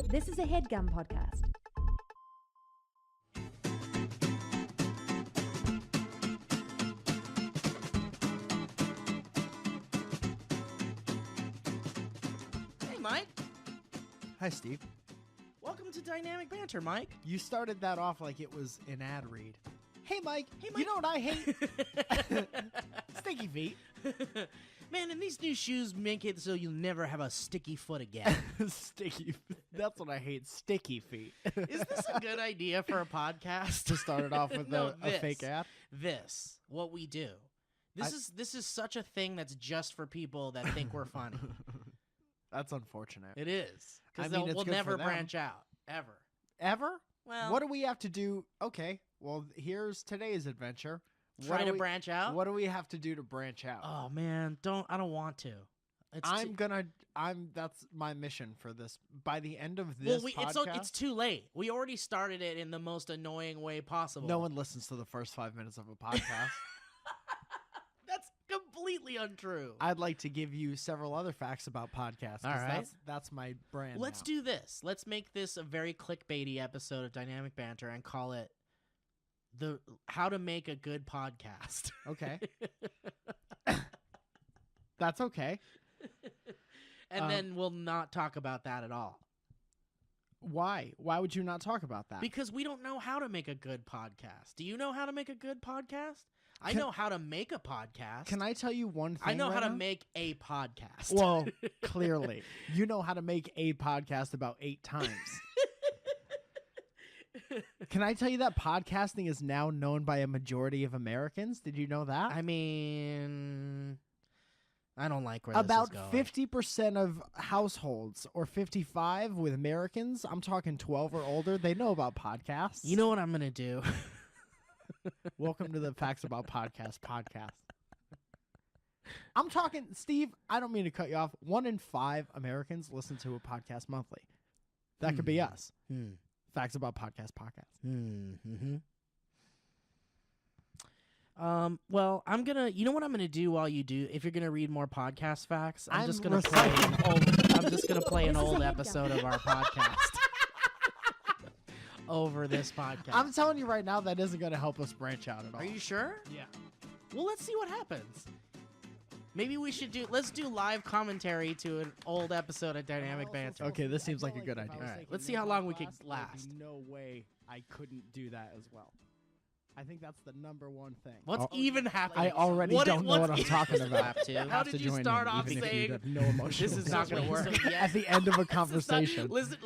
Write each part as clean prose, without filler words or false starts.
This is a HeadGum podcast. Hey, Mike. Hi, Steve. Welcome to Dynamic Banter, Mike. You started that off like it was an ad read. Hey, Mike. Hey, Mike. You know what I hate? Sticky feet. Man, and these new shoes make it so you'll never have a sticky foot again. Sticky. That's what I hate. Sticky feet. Is this a good idea for a podcast? To start it off with No, a fake ad? This, what we do. This is such a thing that's just for people that think we're funny. That's unfortunate. It is. Because I mean, it's we'll good never for them. branch out. Ever. Ever? Well, What do we have to do? Okay. Well, here's today's adventure. try to branch out? What do we have to do to branch out? Oh, man. I don't want to. That's my mission for this. By the end of this podcast, it's too late. We already started it in the most annoying way possible. no one listens to the first 5 minutes of a podcast. That's completely untrue. I'd like to give you several other facts about podcasts. 'Cause All right. That's my brand. Let's now. do this. Let's make this a very clickbaity episode of Dynamic Banter and call it the How to Make a Good Podcast. Okay. That's okay. And then we'll not talk about that at all. Why? Why would you not talk about that? Because we don't know how to make a good podcast. Do you know how to make a good podcast? I know how to make a podcast. Can I tell you one thing? I know right how to now? make a podcast. Well, clearly, you know how to make a podcast about 8 times. Can I tell you that podcasting is now known by a majority of Americans? Did you know that? I mean, I don't like where About this is going. 50% of households, or 55 with Americans, I'm talking 12 or older, they know about podcasts. You know what I'm going to do? Welcome to the Facts About Podcast podcast. I'm talking, Steve, I don't mean to cut you off. 1 in 5 Americans listen to a podcast monthly. That could be us. Facts About Podcast podcast. Mm-hmm. Well, you know what I'm gonna do while you do, if you're gonna read more podcast facts, I'm just gonna play an old episode of our podcast over this podcast. I'm telling you right now, that isn't going to help us branch out at all. Are you sure? Yeah. Well, let's see what happens. Maybe let's do live commentary to an old episode of Dynamic Banter. Okay, this seems like a good idea. All right, let's see how long we can last. There'd be no way I couldn't do that as well. I think that's the number one thing. What's even happening? I already don't know what I'm talking about. How did you start off saying no emotion? this is not going to work? At the end of a conversation. Listen,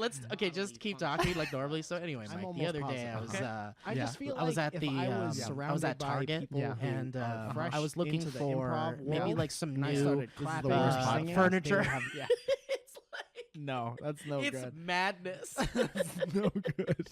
just keep talking like normally. So anyway, I'm Mike, the other day I was positive. I just feel I was like at if the I was surrounded at by Target people who and are fresh I was looking into the for improv maybe world, like some and I new started clapping, singing, furniture. yeah. It's like No, that's no it's good. madness. That's no good.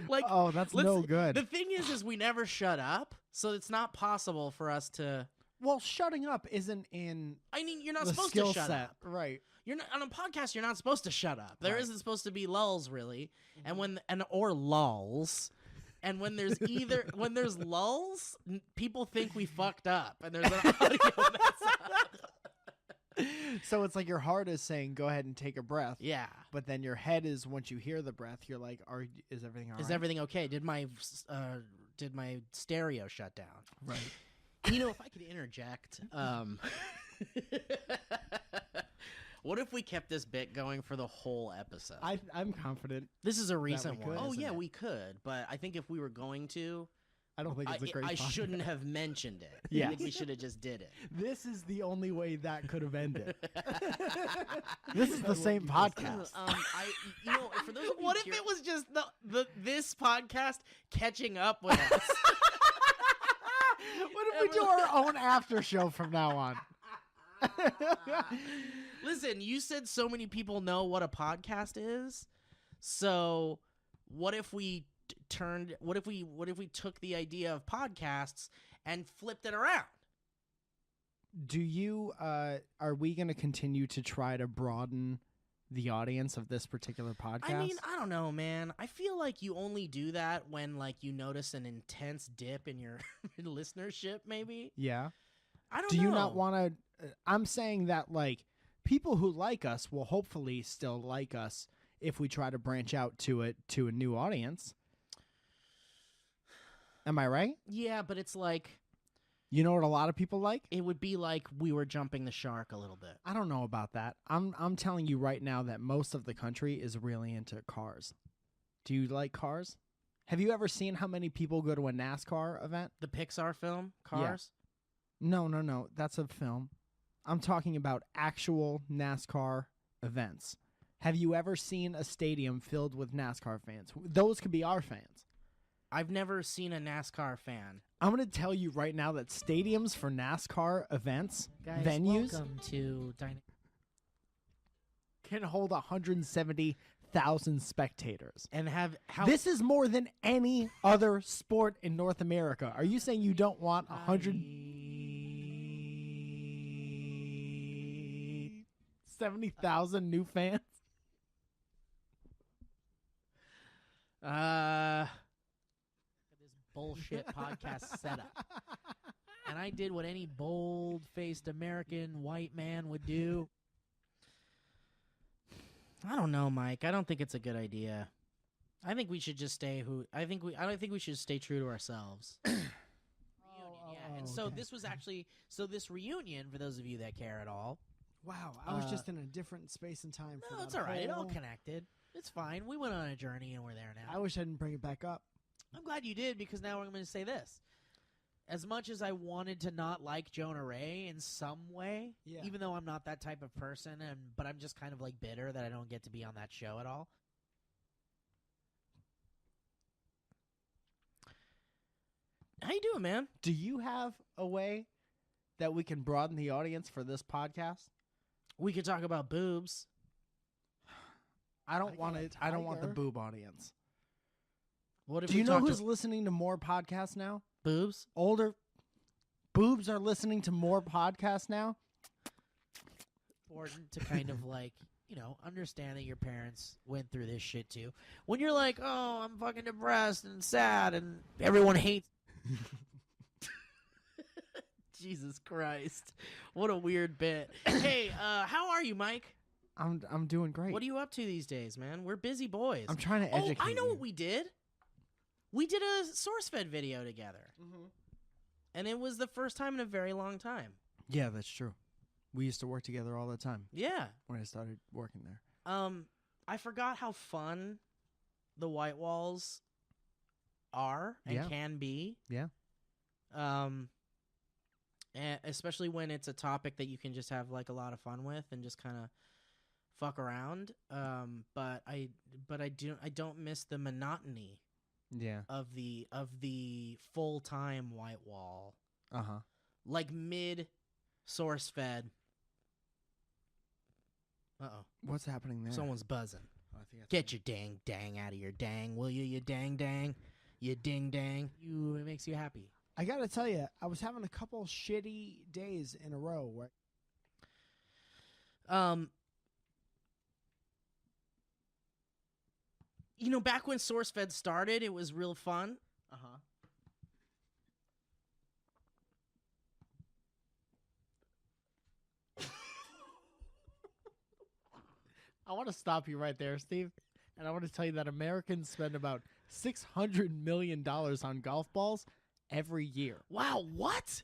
Like, oh, that's no good. The thing is we never shut up, so it's not possible for us to. Well, shutting up isn't in. I mean, you're not the supposed skill to shut set, up. right? You're not on a podcast. You're not supposed to shut up. There Right. isn't supposed to be lulls, really, or lulls. And when there's when there's lulls, people think we fucked up, and there's an audio mess up. So it's like your heart is saying, "Go ahead and take a breath." Yeah. But then your head is, once you hear the breath, you're like, "Is everything all right?" Is everything okay? Did my stereo shut down? Right. You know, if I could interject, what if we kept this bit going for the whole episode? I'm confident. This is a recent could, one. Oh isn't yeah, it? we could. But I think if we were going to, I don't think it's a great. I podcast. shouldn't have mentioned it. I Yes. think we should have just did it. This is the only way that could have ended. This is the same podcast. For those of you what if it was just this podcast catching up with us? What if we do our own after show from now on? Listen, you said so many people know what a podcast is. So what if we what if we took the idea of podcasts and flipped it around? Do you are we going to continue to try to broaden the audience of this particular podcast? I mean, I don't know, man. I feel like you only do that when like you notice an intense dip in your listenership, maybe. Yeah. I don't know. Do you not want to I'm saying that like people who like us will hopefully still like us if we try to branch out to a new audience. Am I right? Yeah, but it's like You know what a lot of people like? it would be like we were jumping the shark a little bit. I don't know about that. I'm telling you right now that most of the country is really into cars. Do you like cars? Have you ever seen how many people go to a NASCAR event? The Pixar film, Cars? No. That's a film. I'm talking about actual NASCAR events. Have you ever seen a stadium filled with NASCAR fans? Those could be our fans. I've never seen a NASCAR fan. I'm going to tell you right now that stadiums for NASCAR events, Guys, venues, welcome to can hold 170,000 spectators. and have how This is more than any other sport in North America. Are you saying you don't want 170,000 new fans? this bullshit podcast setup. And I did what any bold-faced American white man would do. I don't know, Mike. I don't think it's a good idea. I think we should just stay I don't think we should stay true to ourselves. Reunion, yeah. And so okay. this reunion, for those of you that care at all. Wow, I was just in a different space and time. No, for it's that all right. It all whole- connected. It's fine. We went on a journey and we're there now. I wish I didn't bring it back up. I'm glad you did, because now I'm going to say this. As much as I wanted to not like Jonah Ray in some way, Yeah. even though I'm not that type of person, but I'm just kind of like bitter that I don't get to be on that show at all. How you doing, man? Do you have a way that we can broaden the audience for this podcast? We could talk about boobs. I don't I want got it. a I don't want the tiger. boob audience. What if Do we you know talked who's listening to more podcasts now? boobs? Older boobs are listening to more podcasts now. Important to kind of like, understand that your parents went through this shit too. When you're like, oh, I'm fucking depressed and sad and everyone hates. Jesus Christ. What a weird bit. Hey, how are you, Mike? I'm doing great. What are you up to these days, man? We're busy boys. I'm trying to educate I know you. what we did. We did a SourceFed video together. Mm-hmm. And it was the first time in a very long time. Yeah, that's true. We used to work together all the time Yeah. when I started working there. I forgot how fun the white walls are and Yeah. can be. Yeah. And especially when it's a topic that you can just have like a lot of fun with and just kind of fuck around. But I don't miss the monotony Yeah. of the full-time white wall. Uh-huh. Like mid source fed. Uh-oh. What's happening there? Someone's buzzing. Oh, I think that's Get your dang out of your dang, will you? You dang. You ding dang. It makes you happy. I gotta tell you, I was having a couple shitty days in a row where Back when SourceFed started, it was real fun. Uh-huh. I want to stop you right there, Steve. And I want to tell you that Americans spend about $600 million on golf balls every year. Wow, what?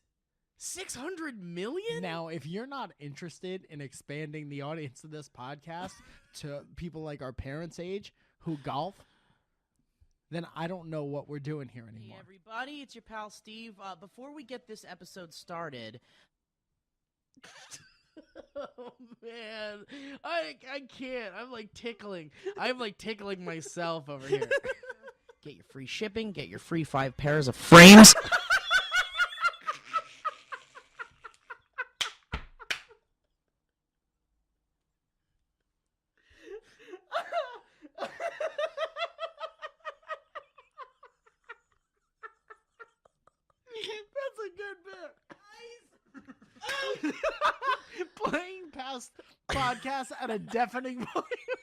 600 million? Now, if you're not interested in expanding the audience of this podcast to people like our parents' age who golf, then I don't know what we're doing here Hey, anymore. everybody, it's your pal Steve. Before we get this episode started... Oh, man. I can't. I'm like tickling myself over here. Get your free shipping. Get your free 5 pairs of frames. That's a good bit. Playing past podcasts at a deafening volume.